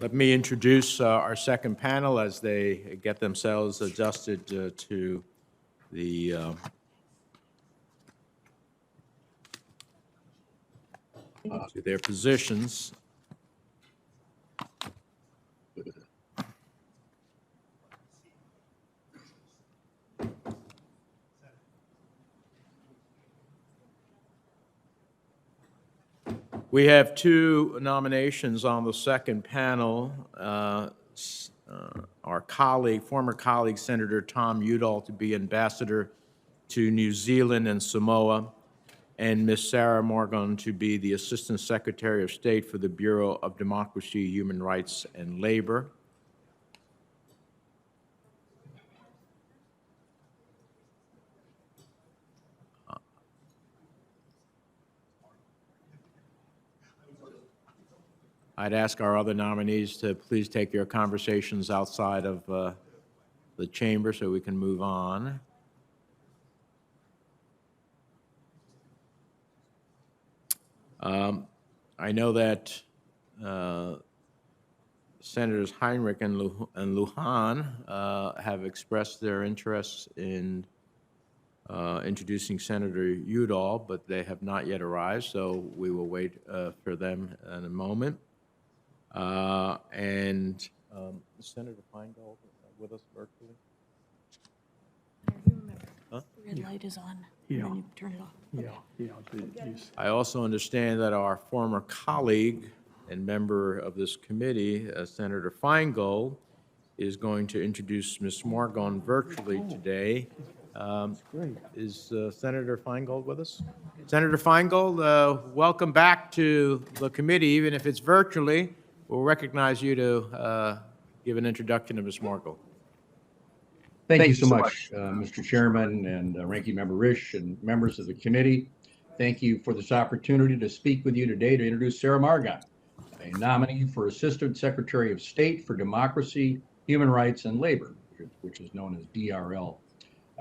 Let me introduce our second panel as they get themselves adjusted to the to their positions. We have two nominations on the second panel. Our colleague, former colleague, Senator Tom Udall, to be ambassador to New Zealand and Samoa, and Ms. Sarah Margon to be the Assistant Secretary of State for the Bureau of Democracy, Human Rights, and Labor. I'd ask our other nominees to please take your conversations outside of the chamber so we can move on. I know that Senators Heinrich and Lujan have expressed their interest in introducing Senator Udall, but they have not yet arrived, so we will wait for them in a moment. Senator Feingold with us virtually? You remember, Huh? the red light is on, Yeah. and then you turn it off. I also understand that our former colleague and member of this committee, Senator Feingold, is going to introduce Ms. Margon virtually today. Is Senator Feingold with us? Senator Feingold, welcome back to the committee, even if it's virtually. We'll recognize you to give an introduction to Ms. Margon. Thank you so much, Mr. Chairman and Ranking Member Risch and members of the committee. Thank you for this opportunity to speak with you today to introduce Sarah Margon, a nominee for Assistant Secretary of State for Democracy, Human Rights, and Labor, which is known as DRL.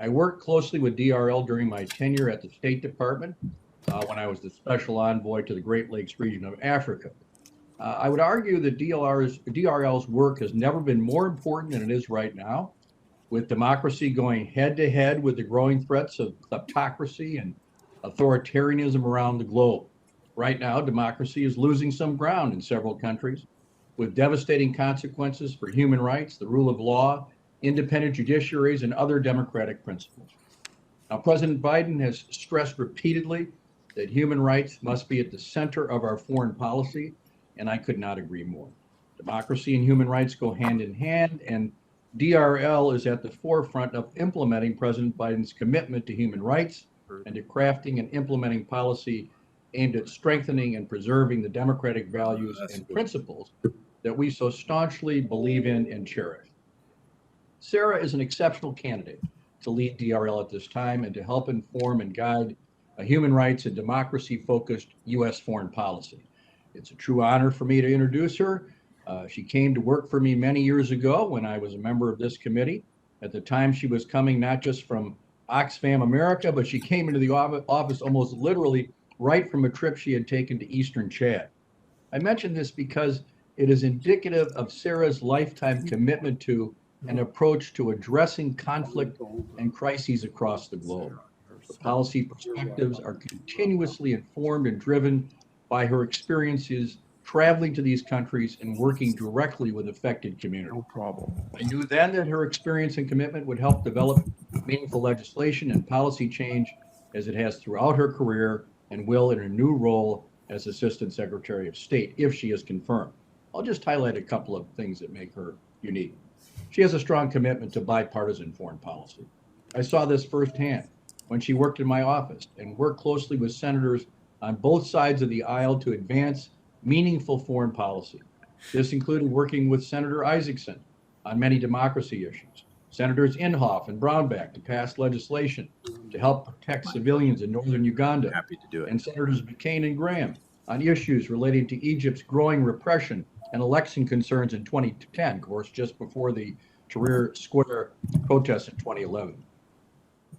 I worked closely with DRL during my tenure at the State Department when I was the Special Envoy to the Great Lakes region of Africa. I would argue that DRL's work has never been more important than it is right now, with democracy going head-to-head with the growing threats of kleptocracy and authoritarianism around the globe. Right now, democracy is losing some ground in several countries, with devastating consequences for human rights, the rule of law, independent judiciaries, and other democratic principles. Now, President Biden has stressed repeatedly that human rights must be at the center of our foreign policy, and I could not agree more. Democracy and human rights go hand in hand, and DRL is at the forefront of implementing President Biden's commitment to human rights and to crafting and implementing policy aimed at strengthening and preserving the democratic values and principles that we so staunchly believe in and cherish. Sarah is an exceptional candidate to lead DRL at this time and to help inform and guide a human rights and democracy-focused U.S. foreign policy. It's a true honor for me to introduce her. She came to work for me many years ago when I was a member of this committee. At the time, she was coming not just from Oxfam America, but she came into the office almost literally right from a trip she had taken to Eastern Chad. I mention this because it is indicative of Sarah's lifetime commitment to and approach to addressing conflict and crises across the globe. Her policy perspectives are continuously informed and driven by her experiences traveling to these countries and working directly with affected communities. No problem. I knew then that her experience and commitment would help develop meaningful legislation and policy change as it has throughout her career and will in her new role as Assistant Secretary of State if she is confirmed. I'll just highlight a couple of things that make her unique. She has a strong commitment to bipartisan foreign policy. I saw this firsthand when she worked in my office and worked closely with senators on both sides of the aisle to advance meaningful foreign policy. This included working with Senator Isaacson on many democracy issues, Senators Inhofe and Brownback to pass legislation to help protect civilians in northern Uganda, Happy to do it. and Senators McCain and Graham on issues relating to Egypt's growing repression and election concerns in 2010, of course, just before the Tahrir Square protests in 2011.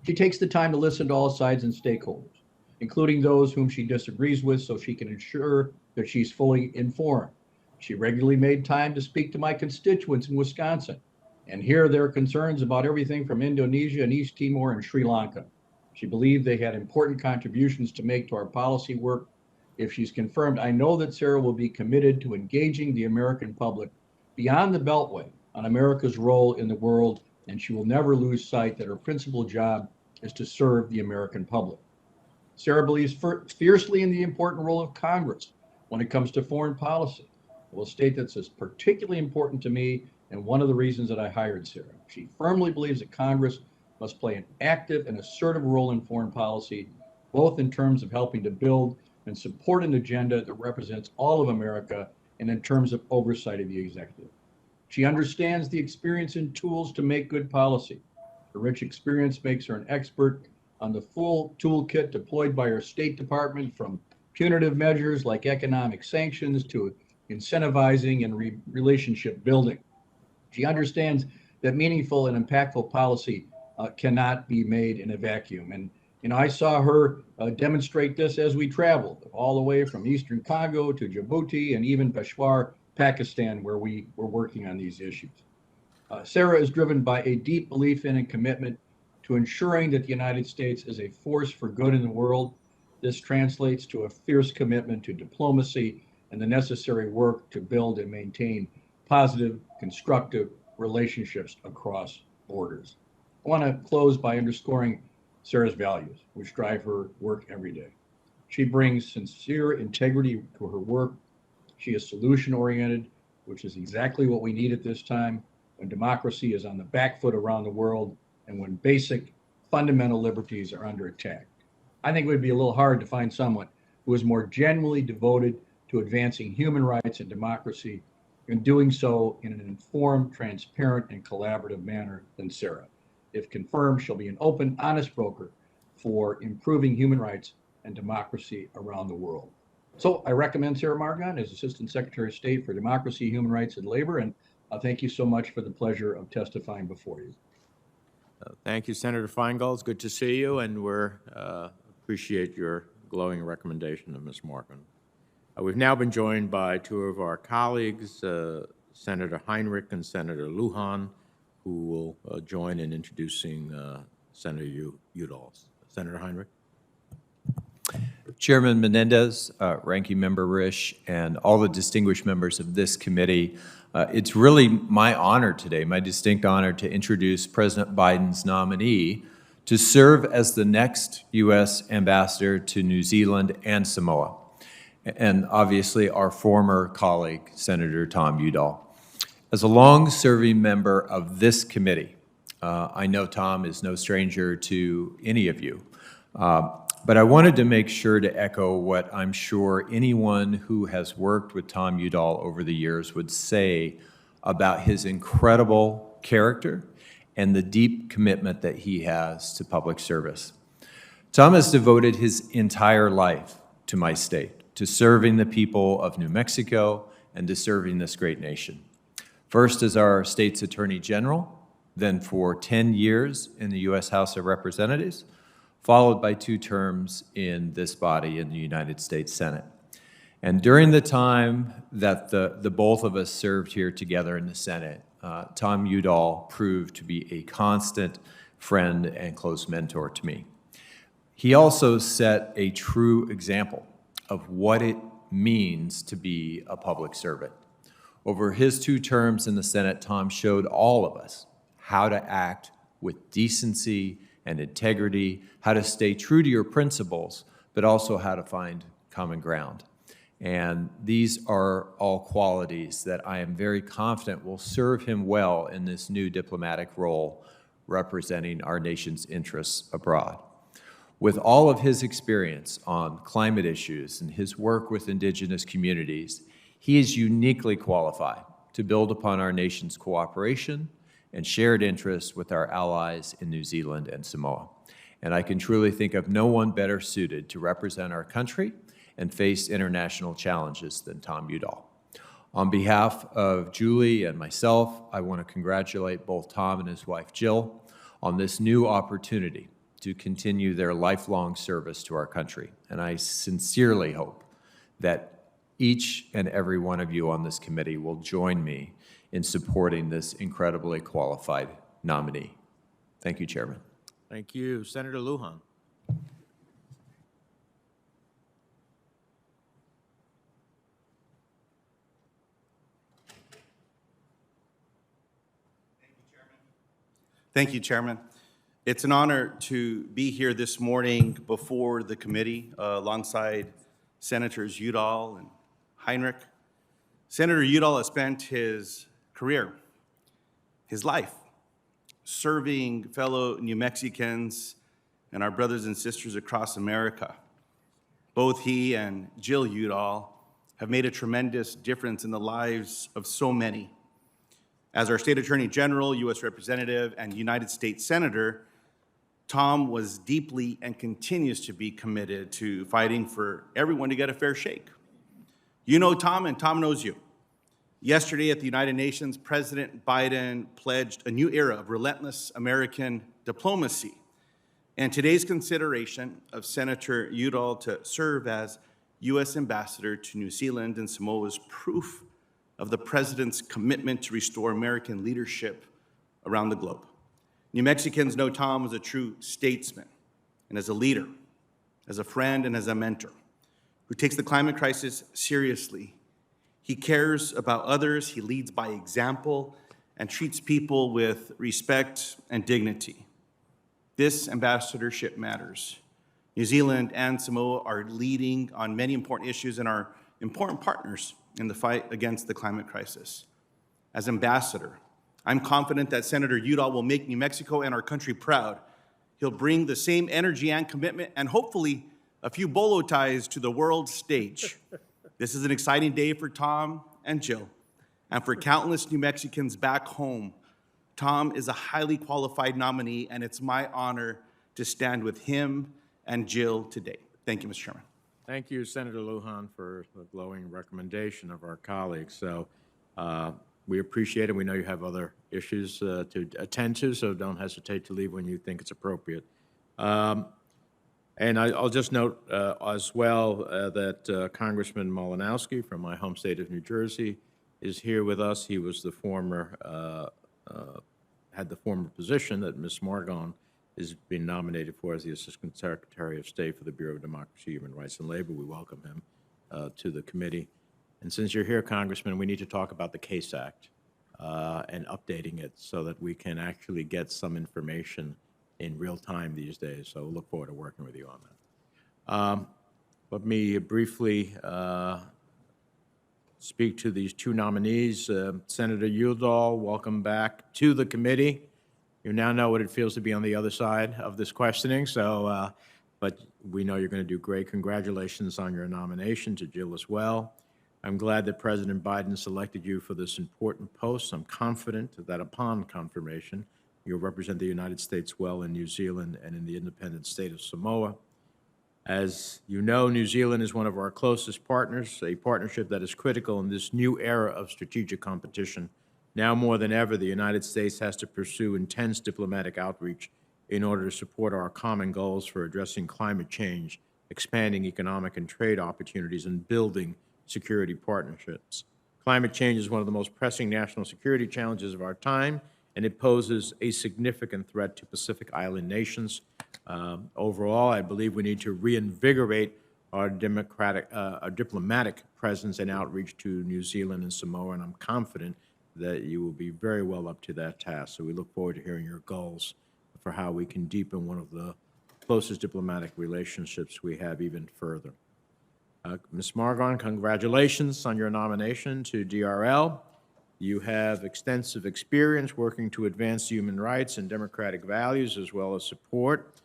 She takes the time to listen to all sides and stakeholders, including those whom she disagrees with, so she can ensure that she's fully informed. She regularly made time to speak to my constituents in Wisconsin and hear their concerns about everything from Indonesia and East Timor and Sri Lanka. She believed they had important contributions to make to our policy work. If she's confirmed, I know that Sarah will be committed to engaging the American public beyond the Beltway on America's role in the world, and she will never lose sight that her principal job is to serve the American public. Sarah believes fiercely in the important role of Congress when it comes to foreign policy. I will state that this is particularly important to me and one of the reasons that I hired Sarah. She firmly believes that Congress must play an active and assertive role in foreign policy, both in terms of helping to build and support an agenda that represents all of America and in terms of oversight of the executive. She understands the experience and tools to make good policy. Her rich experience makes her an expert on the full toolkit deployed by her State Department, from punitive measures like economic sanctions to incentivizing and relationship building. She understands that meaningful and impactful policy cannot be made in a vacuum. And I saw her demonstrate this as we traveled all the way from Eastern Congo to Djibouti and even Peshawar, Pakistan, where we were working on these issues. Sarah is driven by a deep belief in and commitment to ensuring that the United States is a force for good in the world. This translates to a fierce commitment to diplomacy and the necessary work to build and maintain positive, constructive relationships across borders. I want to close by underscoring Sarah's values, which drive her work every day. She brings sincere integrity to her work. She is solution-oriented, which is exactly what we need at this time when democracy is on the back foot around the world and when basic fundamental liberties are under attack. I think it would be a little hard to find someone who is more genuinely devoted to advancing human rights and democracy and doing so in an informed, transparent, and collaborative manner than Sarah. If confirmed, she'll be an open, honest broker for improving human rights and democracy around the world. So I recommend Sarah Margon as Assistant Secretary of State for Democracy, Human Rights, and Labor, and thank you so much for the pleasure of testifying before you. Thank you, Senator Feingold. It's good to see you, and we appreciate your glowing recommendation of Ms. Margon. We've now been joined by two of our colleagues, Senator Heinrich and Senator Lujan, who will join in introducing Senator Udall. Senator Heinrich. Chairman Menendez, Ranking Member Risch, and all the distinguished members of this committee, it's really my honor today, my distinct honor, to introduce President Biden's nominee to serve as the next U.S. ambassador to New Zealand and Samoa, and obviously our former colleague, Senator Tom Udall. As a long-serving member of this committee, I know Tom is no stranger to any of you, but I wanted to make sure to echo what I'm sure anyone who has worked with Tom Udall over the years would say about his incredible character and the deep commitment that he has to public service. Tom has devoted his entire life to my state, to serving the people of New Mexico and to serving this great nation. First as our state's Attorney General, then for 10 years in the U.S. House of Representatives, followed by 2 terms in this body in the United States Senate. And during the time that the both of us served here together in the Senate, Tom Udall proved to be a constant friend and close mentor to me. He also set a true example of what it means to be a public servant. Over his 2 terms in the Senate, Tom showed all of us how to act with decency and integrity, how to stay true to your principles, but also how to find common ground. And these are all qualities that I am very confident will serve him well in this new diplomatic role representing our nation's interests abroad. With all of his experience on climate issues and his work with indigenous communities, he is uniquely qualified to build upon our nation's cooperation and shared interests with our allies in New Zealand and Samoa. And I can truly think of no one better suited to represent our country and face international challenges than Tom Udall. On behalf of Julie and myself, I want to congratulate both Tom and his wife Jill on this new opportunity to continue their lifelong service to our country. And I sincerely hope that each and every one of you on this committee will join me in supporting this incredibly qualified nominee. Thank you, Chairman. Thank you. Senator Lujan. Thank you, Chairman. It's an honor to be here this morning before the committee alongside Senators Udall and Heinrich. Senator Udall has spent his career, his life, serving fellow New Mexicans and our brothers and sisters across America. Both he and Jill Udall have made a tremendous difference in the lives of so many. As our State Attorney General, U.S. Representative, and United States Senator, Tom was deeply and continues to be committed to fighting for everyone to get a fair shake. You know Tom, and Tom knows you. Yesterday at the United Nations, President Biden pledged a new era of relentless American diplomacy. And today's consideration of Senator Udall to serve as U.S. Ambassador to New Zealand and Samoa is proof of the President's commitment to restore American leadership around the globe. New Mexicans know Tom as a true statesman and as a leader, as a friend and as a mentor who takes the climate crisis seriously. He cares about others, he leads by example, and treats people with respect and dignity. This ambassadorship matters. New Zealand and Samoa are leading on many important issues and are important partners in the fight against the climate crisis. As ambassador, I'm confident that Senator Udall will make New Mexico and our country proud. He'll bring the same energy and commitment and hopefully a few bolo ties to the world stage. This is an exciting day for Tom and Jill and for countless New Mexicans back home. Tom is a highly qualified nominee, and it's my honor to stand with him and Jill today. Thank you, Mr. Chairman. Thank you, Senator Lujan, for the glowing recommendation of our colleagues. So we appreciate it. We know you have other issues to attend to, so don't hesitate to leave when you think it's appropriate. And I'll just note as well that Congressman Malinowski from my home state of New Jersey is here with us. He was the former, had the former position that Ms. Margon is being nominated for as the Assistant Secretary of State for the Bureau of Democracy, Human Rights, and Labor. We welcome him to the committee. And since you're here, Congressman, we need to talk about the CASE Act and updating it so that we can actually get some information in real time these days. So we'll look forward to working with you on that. Let me briefly speak to these two nominees. Senator Udall, welcome back to the committee. You now know what it feels to be on the other side of this questioning, so, but we know you're going to do great. Congratulations on your nomination, to Jill as well. I'm glad that President Biden selected you for this important post. I'm confident that upon confirmation, you'll represent the United States well in New Zealand and in the independent state of Samoa. As you know, New Zealand is one of our closest partners, a partnership that is critical in this new era of strategic competition. Now more than ever, the United States has to pursue intense diplomatic outreach in order to support our common goals for addressing climate change, expanding economic and trade opportunities, and building security partnerships. Climate change is one of the most pressing national security challenges of our time, and it poses a significant threat to Pacific Island nations. Overall, I believe we need to reinvigorate our diplomatic presence and outreach to New Zealand and Samoa, and I'm confident that you will be very well up to that task. So we look forward to hearing your goals for how we can deepen one of the closest diplomatic relationships we have even further. Ms. Margon, congratulations on your nomination to DRL. You have extensive experience working to advance human rights and democratic values, as well as support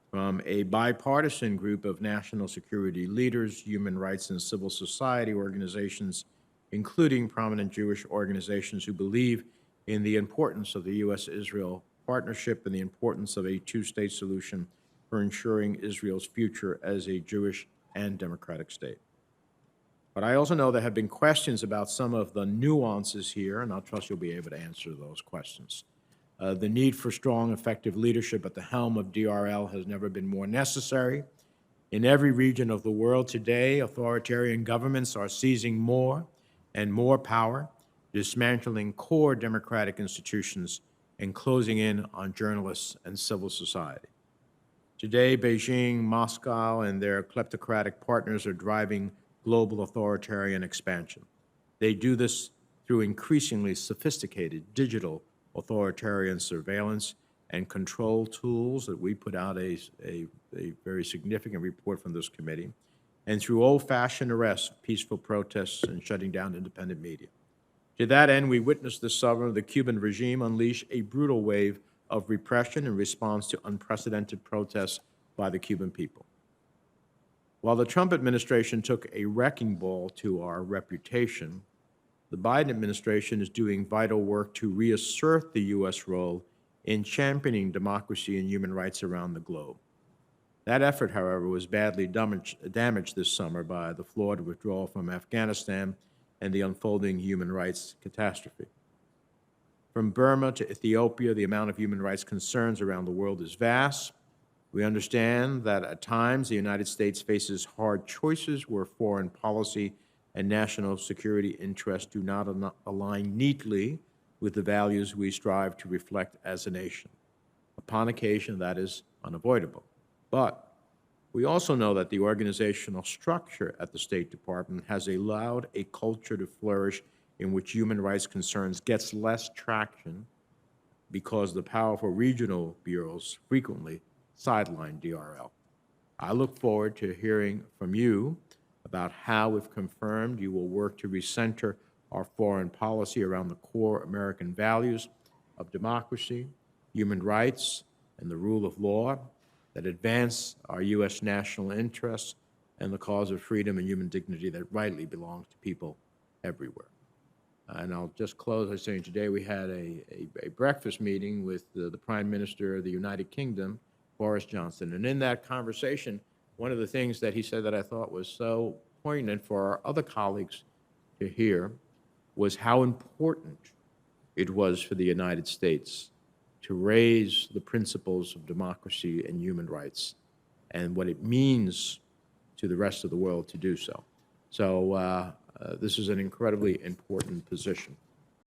from a bipartisan group of national security leaders, human rights and civil society organizations, including prominent Jewish organizations who believe in the importance of the U.S.-Israel partnership and the importance of a two-state solution for ensuring Israel's future as a Jewish and democratic state. But I also know there have been questions about some of the nuances here, and I trust you'll be able to answer those questions. The need for strong, effective leadership at the helm of DRL has never been more necessary. In every region of the world today, authoritarian governments are seizing more and more power, dismantling core democratic institutions, and closing in on journalists and civil society. Today, Beijing, Moscow, and their kleptocratic partners are driving global authoritarian expansion. They do this through increasingly sophisticated digital authoritarian surveillance and control tools that we put out a very significant report from this committee, and through old-fashioned arrests, peaceful protests, and shutting down independent media. To that end, we witnessed this summer the Cuban regime unleash a brutal wave of repression in response to unprecedented protests by the Cuban people. While the Trump administration took a wrecking ball to our reputation, the Biden administration is doing vital work to reassert the U.S. role in championing democracy and human rights around the globe. That effort, however, was badly damaged this summer by the flawed withdrawal from Afghanistan and the unfolding human rights catastrophe. From Burma to Ethiopia, the amount of human rights concerns around the world is vast. We understand that at times the United States faces hard choices where foreign policy and national security interests do not align neatly with the values we strive to reflect as a nation. Upon occasion, that is unavoidable. But we also know that the organizational structure at the State Department has allowed a culture to flourish in which human rights concerns gets less traction because the powerful regional bureaus frequently sideline DRL. I look forward to hearing from you about how, if confirmed, you will work to recenter our foreign policy around the core American values of democracy, human rights, and the rule of law that advance our U.S. national interests and the cause of freedom and human dignity that rightly belongs to people everywhere. And I'll just close by saying today we had a breakfast meeting with the Prime Minister of the United Kingdom, Boris Johnson. And in that conversation, one of the things that he said that I thought was so poignant for our other colleagues to hear was how important it was for the United States to raise the principles of democracy and human rights and what it means to the rest of the world to do so. So this is an incredibly important position.